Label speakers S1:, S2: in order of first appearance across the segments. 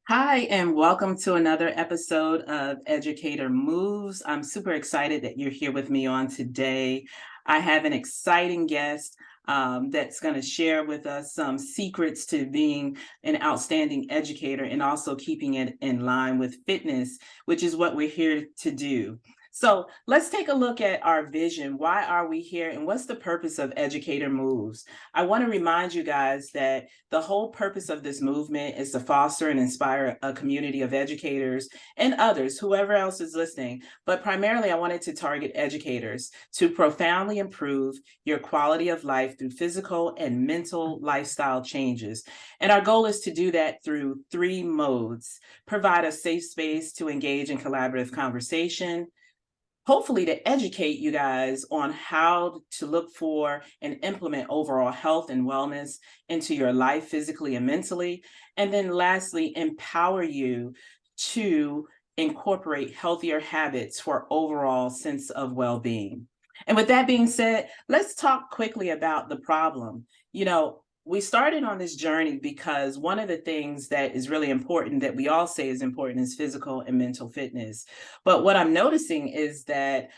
S1: Hi, and welcome to another episode of Educator Moves. I'm super excited that you're here with me on today. I have an exciting guest that's going to share with us some secrets to being an outstanding educator and also keeping it in line with fitness, which is what we're here to do. So let's take a look at our vision. Why are we here, and what's the purpose of Educator Moves? I want to remind you guys that the whole purpose of this movement is to foster and inspire a community of educators and others, whoever else is listening. But primarily, I wanted to target educators to profoundly improve your quality of life through physical and mental lifestyle changes. And our goal is to do that through three modes: provide a safe space to engage in collaborative conversation, hopefully to educate you guys on how to look for and implement overall health and wellness into your life, physically and mentally. And then lastly, empower you to incorporate healthier habits for overall sense of well-being. And with that being said, let's talk quickly about the problem. We started on this journey because one of the things that is really important that we all say is important is physical and mental fitness. But what I'm noticing is that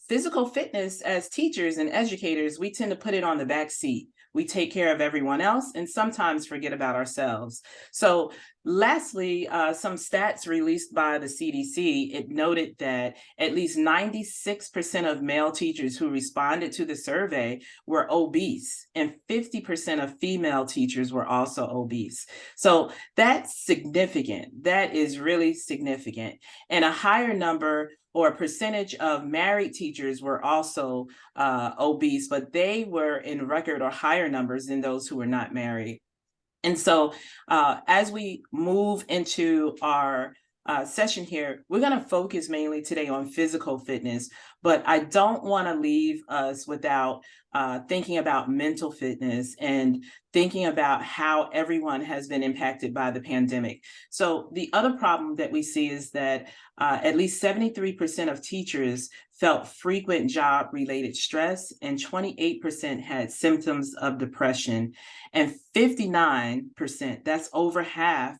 S1: physical fitness, as teachers and educators, we tend to put it on the back seat. We take care of everyone else and sometimes forget about ourselves. So lastly, some stats released by the CDC, it noted that at least 96% of male teachers who responded to the survey were obese, and 50% of female teachers were also obese. So that's significant. That is really significant. And a higher number or a percentage of married teachers were also obese, but they were in record or higher numbers than those who were not married. And so as we move into our session here, we're going to focus mainly today on physical fitness, but I don't want to leave us without thinking about mental fitness and thinking about how everyone has been impacted by the pandemic. So the other problem that we see is that at least 73% of teachers felt frequent job-related stress, and 28% had symptoms of depression, and 59%, that's over half,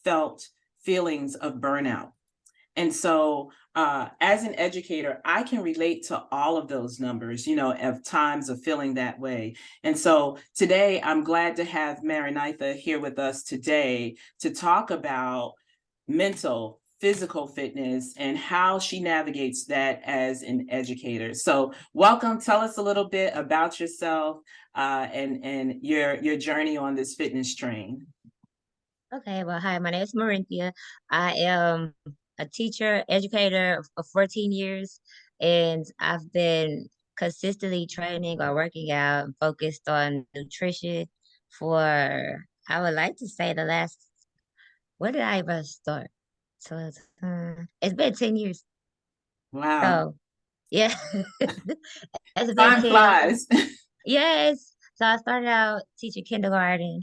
S1: felt feelings of burnout. And so as an educator, I can relate to all of those numbers, of times of feeling that way. And so today, I'm glad to have Maranatha here with us today to talk about mental, physical fitness and how she navigates that as an educator. So welcome. Tell us a little bit about yourself and your journey on this fitness train.
S2: Okay, well, hi, my name is Marinthia. I am a teacher, educator of 14 years, and I've been consistently training or working out and focused on nutrition for, I would like to say the last, where did I even start? So it's been 10 years.
S1: Wow.
S2: So, yeah, it's been
S1: Time
S2: 10.
S1: flies.
S2: Yes. So I started out teaching kindergarten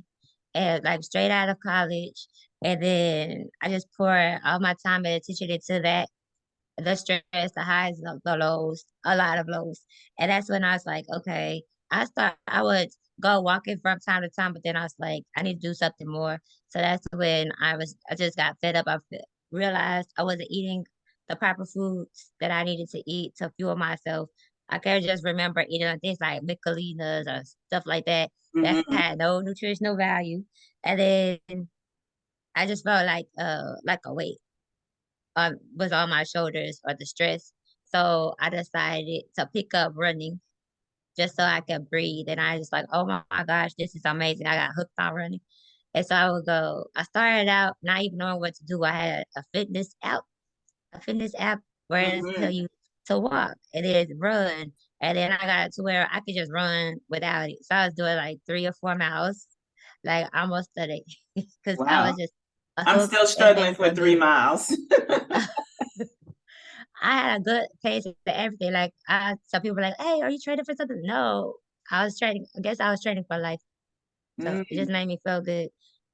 S2: and like straight out of college. And then I just poured all my time and attention into that, the stress, the highs, the lows, a lot of lows. And that's when I was like, okay, I would go walking from time to time, but then I was like, I need to do something more. So that's when I just got fed up. Realized I wasn't eating the proper foods that I needed to eat to fuel myself. I can't just remember eating like things like Michelinas or stuff like that that
S1: Mhm.
S2: had no nutritional value. And then I just felt like a weight was on my shoulders or the stress. So I decided to pick up running just so I could breathe. And I was like, oh my gosh, this is amazing. I got hooked on running. And so I started out not even knowing what to do. I had a fitness app where it tell
S1: Mhm.
S2: you to walk and then run. And then I got to where I could just run without it. So I was doing like 3 or 4 miles, like almost a day, because I was
S1: Wow.
S2: just
S1: I'm
S2: hooked
S1: still
S2: and
S1: struggling
S2: felt
S1: for
S2: so
S1: three
S2: good.
S1: miles.
S2: I had a good pace for everything. Like some people were like, "Hey, are you training for something?" No, I was training. I guess I was training for life. So it just
S1: Mm.
S2: made me feel good.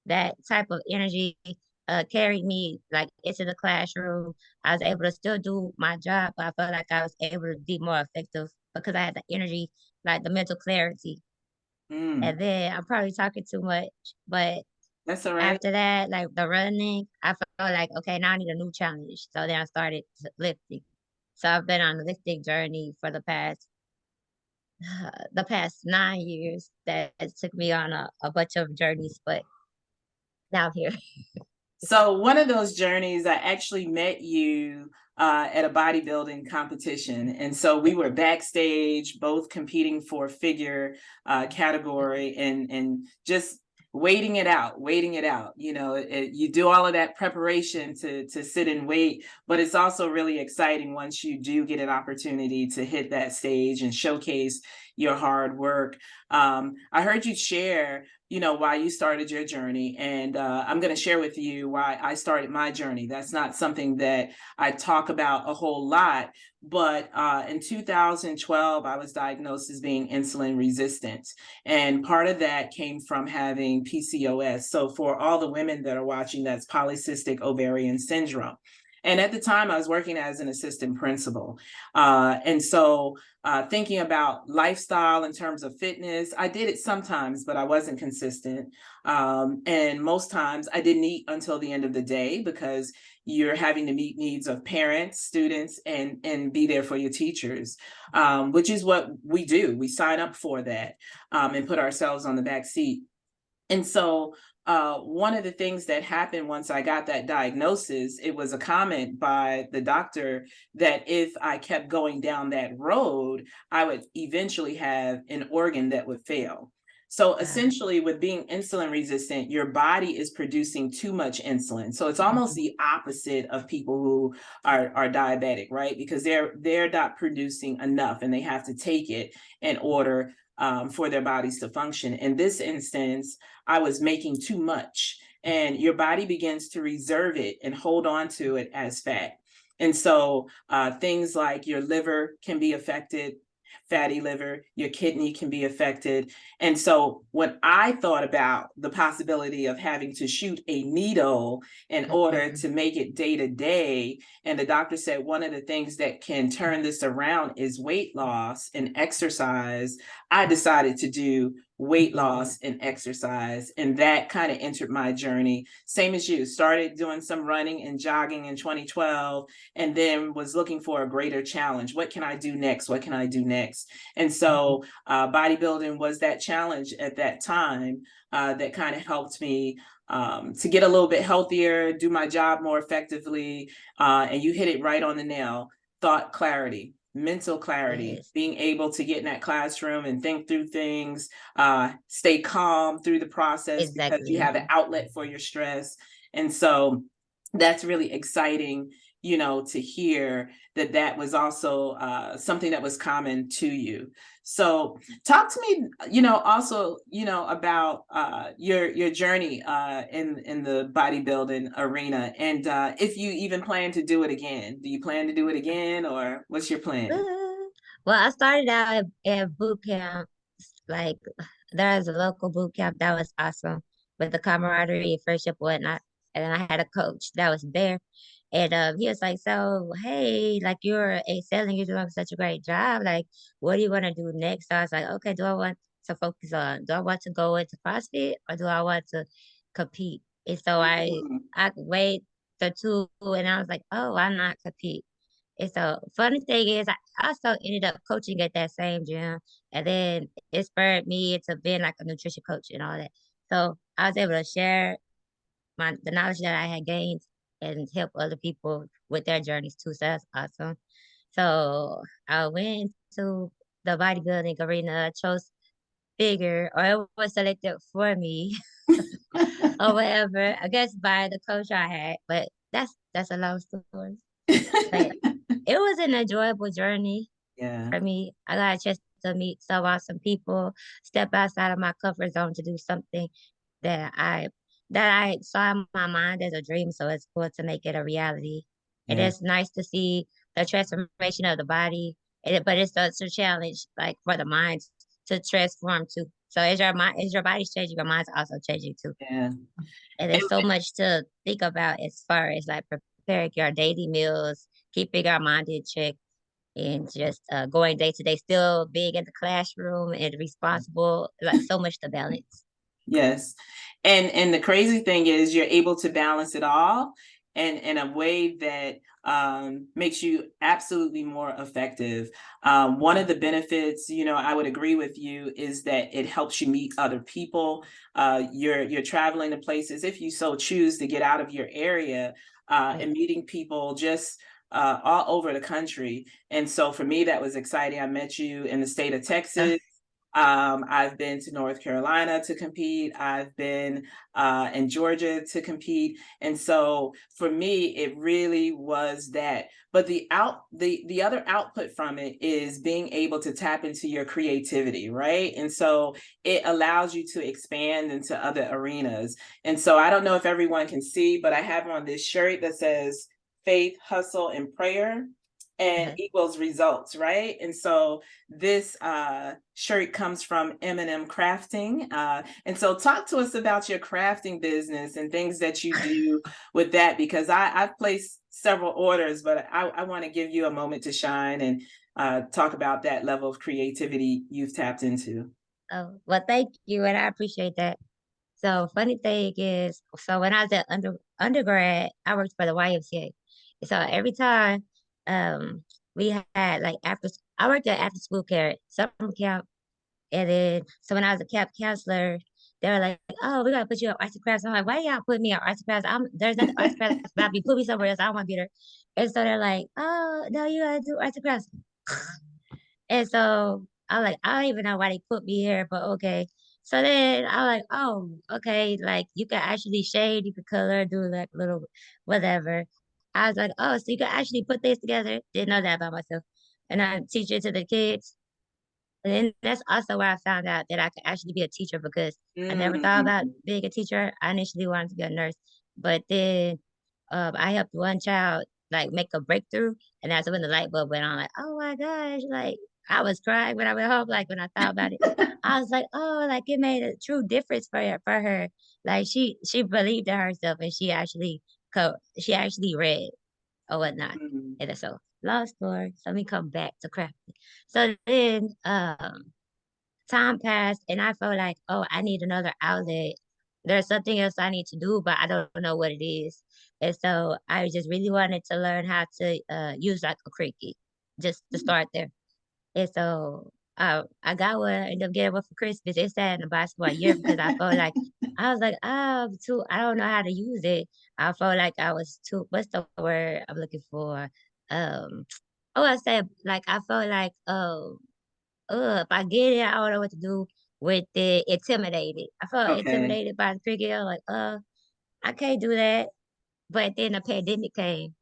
S2: That type of energy carried me like into the classroom. I was able to still do my job, but I felt like I was able to be more effective because I had the energy, like the mental clarity.
S1: Mm.
S2: And then I'm probably talking too much, but
S1: That's all right.
S2: After that, like the running, I felt like, okay, now I need a new challenge. So then I started lifting. So I've been on a lifting journey for the past 9 years. That took me on a bunch of journeys, but now I'm here.
S1: So one of those journeys, I actually met you at a bodybuilding competition, and so we were backstage, both competing for figure category, and just waiting it out. You know, you do all of that preparation to sit and wait, but it's also really exciting once you do get an opportunity to hit that stage and showcase your hard work. I heard you share, you know, why you started your journey, and I'm going to share with you why I started my journey. That's not something that I talk about a whole lot, but in 2012 I was diagnosed as being insulin resistant, and part of that came from having PCOS. So for all the women that are watching, that's polycystic ovarian syndrome. And at the time, I was working as an assistant principal. And so thinking about lifestyle in terms of fitness, I did it sometimes, but I wasn't consistent. And most times I didn't eat until the end of the day, because you're having to meet needs of parents, students, and be there for your teachers, which is what we do. We sign up for that, and put ourselves on the back seat. And so one of the things that happened once I got that diagnosis, it was a comment by the doctor that if I kept going down that road, I would eventually have an organ that would fail. So
S2: Uh,
S1: essentially, with being insulin resistant, your body is producing too much insulin. So it's almost
S2: mhm,
S1: the opposite of people who are diabetic, right? Because they're not producing enough, and they have to take it in order for their bodies to function. In this instance, I was making too much, and your body begins to reserve it and hold on to it as fat. And so things like your liver can be affected, fatty liver, your kidney can be affected. And so when I thought about the possibility of having to shoot a needle in order
S2: mhm,
S1: to make it day to day, and the doctor said one of the things that can turn this around is weight loss and exercise, I decided to do weight loss and exercise. And that kind of entered my journey. Same as you, started doing some running and jogging in 2012, and then was looking for a greater challenge. What can I do next? What can I do next? And
S2: mhm.
S1: so bodybuilding was that challenge at that time that kind of helped me to get a little bit healthier, do my job more effectively. And you hit it right on the nail. Thought clarity, mental clarity,
S2: Yes,
S1: being able to get in that classroom and think through things, stay calm through the process because you
S2: exactly.
S1: have an outlet for your stress. And so that's really exciting, you know, to hear that that was also something that was common to you. So talk to me, you know, also, you know, about your journey in the bodybuilding arena, and if you even plan to do it again. Do you plan to do it again, or what's your plan?
S2: Uh, Well, I started out at boot camp. Like there's a local boot camp that was awesome with the camaraderie, friendship, whatnot. And then I had a coach that was there, and he was like, "So, hey, like you're excelling, you're doing such a great job. Like, what do you want to do next?" So I was like, "Okay, do I want to focus on? Do I want to go into CrossFit or do I want to compete?" And so
S1: Mm.
S2: I weighed the two, and I was like, "Oh, why not compete?" And so funny thing is I also ended up coaching at that same gym. And then it spurred me into being like a nutrition coach and all that. So I was able to share the knowledge that I had gained and help other people with their journeys too. So that's awesome. So I went to the bodybuilding arena, chose figure, or it was selected for me or whatever. I guess by the coach I had, but that's a long story. But it was an enjoyable journey
S1: Yeah,
S2: for me. I got a chance to meet some awesome people, step outside of my comfort zone to do something that I I saw in my mind as a dream. So it's cool to make it a reality. And
S1: yeah,
S2: it's nice to see the transformation of the body. But it's a challenge like for the mind to transform too. So as your body's changing, your mind's also changing too.
S1: yeah.
S2: And
S1: And
S2: there's so much to think about as far as like preparing your daily meals, keeping our mind in check, and just going day to day, still being in the classroom and responsible, like so much to balance.
S1: Yes. And the crazy thing is you're able to balance it all and in a way that makes you absolutely more effective. One of the benefits, you know, I would agree with you, is that it helps you meet other people. You're traveling to places, if you so choose to get out of your area,
S2: Right.
S1: and meeting people just all over the country. And so for me, that was exciting. I met you in the state of
S2: Uh,
S1: Texas. I've been to North Carolina to compete. I've been in Georgia to compete, and so for me, it really was that. But the other output from it is being able to tap into your creativity, right? And so it allows you to expand into other arenas. And so I don't know if everyone can see, but I have on this shirt that says "Faith, Hustle, and Prayer." And
S2: uh,
S1: equals results, right? And so this shirt comes from M&M Crafting. And so talk to us about your crafting business and things that you do with that, because I've placed several orders, but I want to give you a moment to shine and talk about that level of creativity you've tapped into.
S2: oh, well, thank you, and I appreciate that. So funny thing is, so when I was at undergrad, I worked for the YMCA. So every time we had like I worked at after school care, summer camp, and then so when I was a camp counselor, they were like, "Oh, we gotta put you on arts and crafts." I'm like, "Why y'all put me on arts and crafts? There's nothing arts and crafts about me. Put me somewhere else. I don't want to be there." And so they're like, "Oh, no, you gotta do arts and crafts." And so I'm like, I don't even know why they put me here, but okay. So then I'm like, oh, okay, like you can actually shade, you can color, do like little whatever. I was like, oh, so you can actually put this together. Didn't know that about myself. And I teach it to the kids. And then that's also where I found out that I could actually be a teacher because I never thought about
S1: Mm.
S2: being a teacher. I initially wanted to be a nurse, but then I helped one child like make a breakthrough, and that's when the light bulb went on. Like, oh my gosh, like I was crying when I went home. Like when I thought about it, I was like, oh, like it made a true difference for her. Like she believed in herself, and she actually read or whatnot.
S1: Mm.
S2: And so long story. So let me come back to crafting. So then time passed and I felt like, oh, I need another outlet. There's something else I need to do, but I don't know what it is. And so I just really wanted to learn how to use like a Cricut just to start there. And so I got one, I ended up getting one for Christmas. It sat in the box for a year because I felt like I was like, I don't know how to use it. I felt like I was too, what's the word I'm looking for? Um, oh, I said like I felt like, if I get it, I don't know what to do with it. Intimidated. I felt
S1: Okay.
S2: intimidated by the cricket. I was like, I can't do that. But then the pandemic came,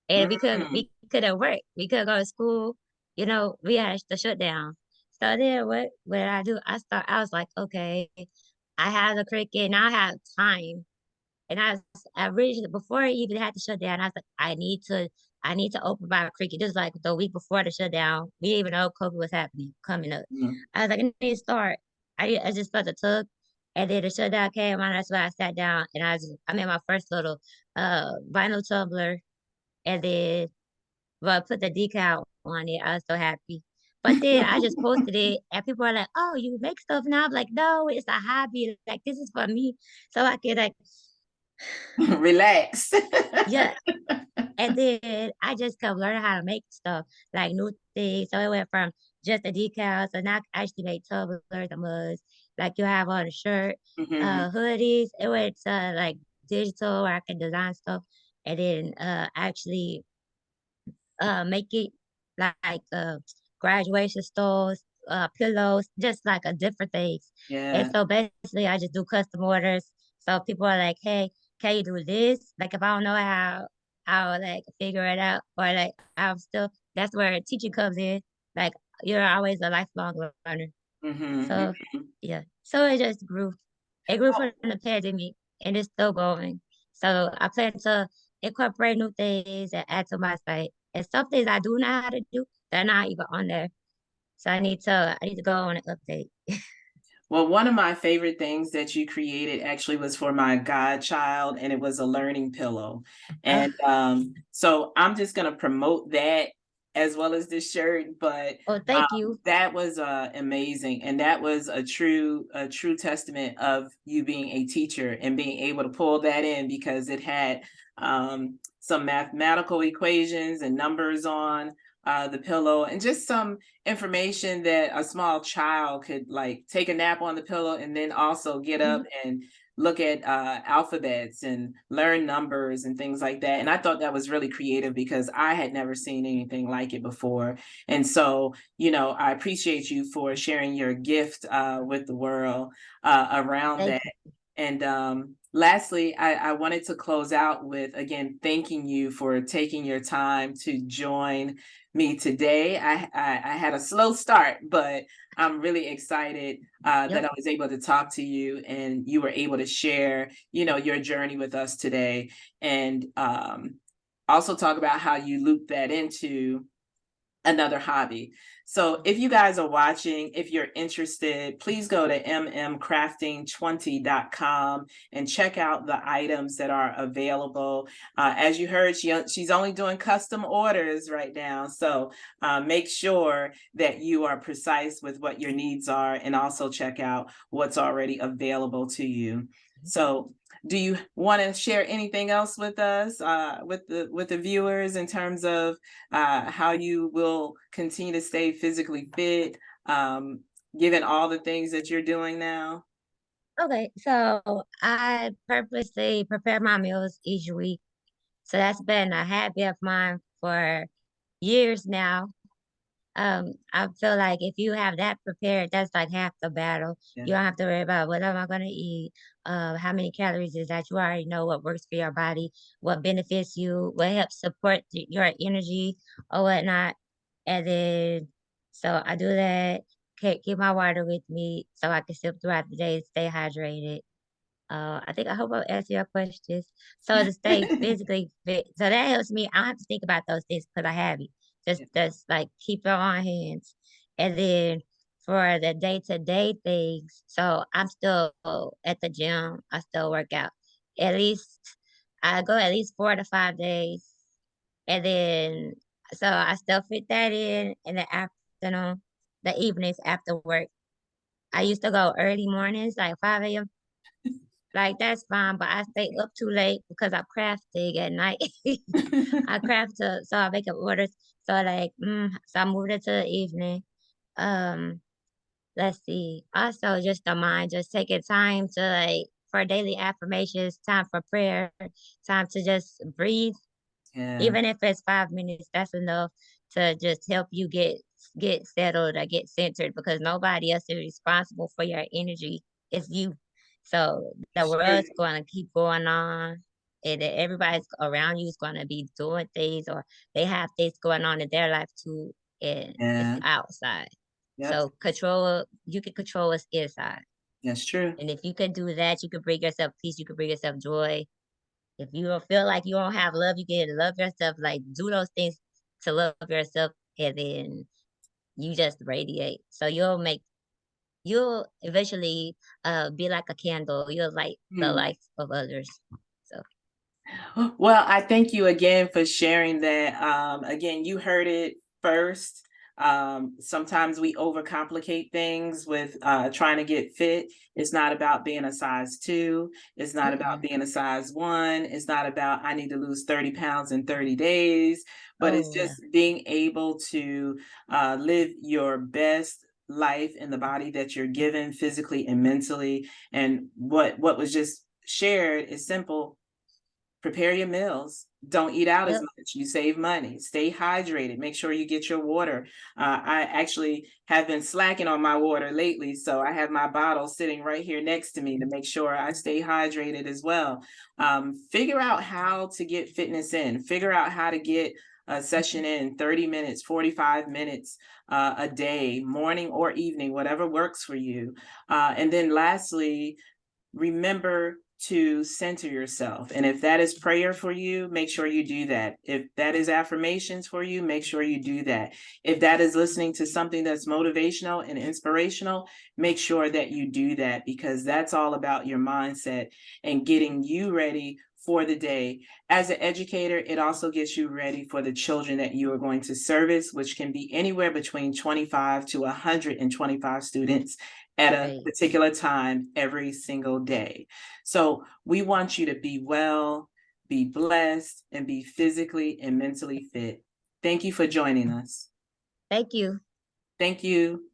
S2: and
S1: Mm.
S2: we couldn't work. We couldn't go to school. You know, we had to shut down. So then what I do? I was like, okay, I have the cricket, now I have time. And I originally before I even had to shut down, I was like, I need to open my cricket. Just like the week before the shutdown, we didn't even know COVID was happening coming up.
S1: Mm.
S2: I was like, I need to start. I just felt the tug, and then the shutdown came on. That's why I sat down and I made my first little vinyl tumbler, and then well, I put the decal on it. I was so happy. But then I just posted it, and people are like, "Oh, you make stuff now?" I'm like, "No, it's a hobby. Like this is for me, so I can like."
S1: Relax.
S2: Yeah, and then I just kept learning how to make stuff, like new things. So it went from just the decals, so now I actually make tumblers and mugs, like you have on the shirt,
S1: Mhm.
S2: hoodies. It went to like digital where I can design stuff, and then actually make it like graduation stores, pillows, just like a different things. And
S1: Yeah.
S2: so basically, I just do custom orders. So people are like, "Hey, can you do this?" Like if I don't know how, I'll like figure it out, or like I'm still. That's where teaching comes in. Like you're always a lifelong learner.
S1: Mhm.
S2: So yeah, so it just grew. It grew from the pandemic, and it's still going. So I plan to incorporate new things and add to my site. And some things I do know how to do, they're not even on there. So I need to go on and update.
S1: Well, one of my favorite things that you created actually was for my godchild, and it was a learning pillow.
S2: Uh,
S1: And so I'm just going to promote that as well as this shirt, but
S2: Oh, thank you.
S1: that was amazing, and that was a true testament of you being a teacher and being able to pull that in because it had some mathematical equations and numbers on the pillow, and just some information that a small child could like take a nap on the pillow and then also get up
S2: Mhm.
S1: and look at alphabets and learn numbers and things like that. And I thought that was really creative because I had never seen anything like it before. And so, I appreciate you for sharing your gift with the world around
S2: Thank
S1: that.
S2: you.
S1: And lastly, I wanted to close out with again thanking you for taking your time to join me today. I had a slow start, but I'm really excited that
S2: Yep.
S1: I was able to talk to you and you were able to share, your journey with us today, and also talk about how you loop that into another hobby. So if you guys are watching, if you're interested, please go to mmcrafting20.com and check out the items that are available. As you heard, she's only doing custom orders right now. So make sure that you are precise with what your needs are and also check out what's already available to you. So do you want to share anything else with us, with the viewers in terms of how you will continue to stay physically fit, um, given all the things that you're doing now?
S2: Okay, so I purposely prepare my meals each week. So that's been a habit of mine for years now. I feel like if you have that prepared, that's like half the battle.
S1: Yeah,
S2: You don't have to worry about what am I gonna eat, how many calories is that. You already know what works for your body, what benefits you, what helps support your energy or whatnot. And then, so I do that. Keep my water with me so I can sip throughout the day, stay hydrated. I hope I answered your questions. So to stay physically fit, so that helps me. I don't have to think about those things because I have it.
S1: yeah,
S2: Just like keep it on hands. And then for the day-to-day things, so I'm still at the gym. I still work out. At least I go at least 4 to 5 days. And then so I still fit that in the afternoon, the evenings after work. I used to go early mornings, like 5 a.m. Like, that's fine, but I stay up too late because I'm crafting at night. I craft so I make up orders. So like, so I moved it to the evening. Um, let's see. Also, just the mind, just taking time to like for daily affirmations, time for prayer, time to just breathe.
S1: yeah,
S2: Even if it's 5 minutes, that's enough to just help you get settled or get centered because nobody else is responsible for your energy. It's you. So the
S1: sure,
S2: world's gonna keep going on and then everybody's around you is gonna be doing things or they have things going on in their life too and it's
S1: yeah,
S2: outside.
S1: yep,
S2: So you can control what's inside.
S1: that's true.
S2: And if you can do that, you can bring yourself peace, you can bring yourself joy, if you don't feel like you don't have love, you can love yourself. Like do those things to love yourself, and then you just radiate. So you'll eventually be like a candle. You'll light the
S1: Hmm.
S2: life of others. So
S1: Well, I thank you again for sharing that. Again, you heard it first. Sometimes we overcomplicate things with trying to get fit. It's not about being a size two. It's not about
S2: mm-mm.
S1: being a size one. It's not about I need to lose 30 pounds in 30 days, but it's
S2: Oh yeah.
S1: just being able to live your best life in the body that you're given physically and mentally. And what was just shared is simple: prepare your meals. Don't eat out as
S2: Yep.
S1: much. You save money. Stay hydrated. Make sure you get your water. I actually have been slacking on my water lately, so I have my bottle sitting right here next to me to make sure I stay hydrated as well. Figure out how to get fitness in. Figure out how to get a session in 30 minutes, 45 minutes a day, morning or evening, whatever works for you. And then lastly, remember to center yourself. And if that is prayer for you, make sure you do that. If that is affirmations for you, make sure you do that. If that is listening to something that's motivational and inspirational, make sure that you do that because that's all about your mindset and getting you ready for the day. As an educator, it also gets you ready for the children that you are going to service, which can be anywhere between 25 to 125 students at a
S2: Right.
S1: particular time every single day. So we want you to be well, be blessed, and be physically and mentally fit. Thank you for joining us.
S2: Thank you.
S1: Thank you.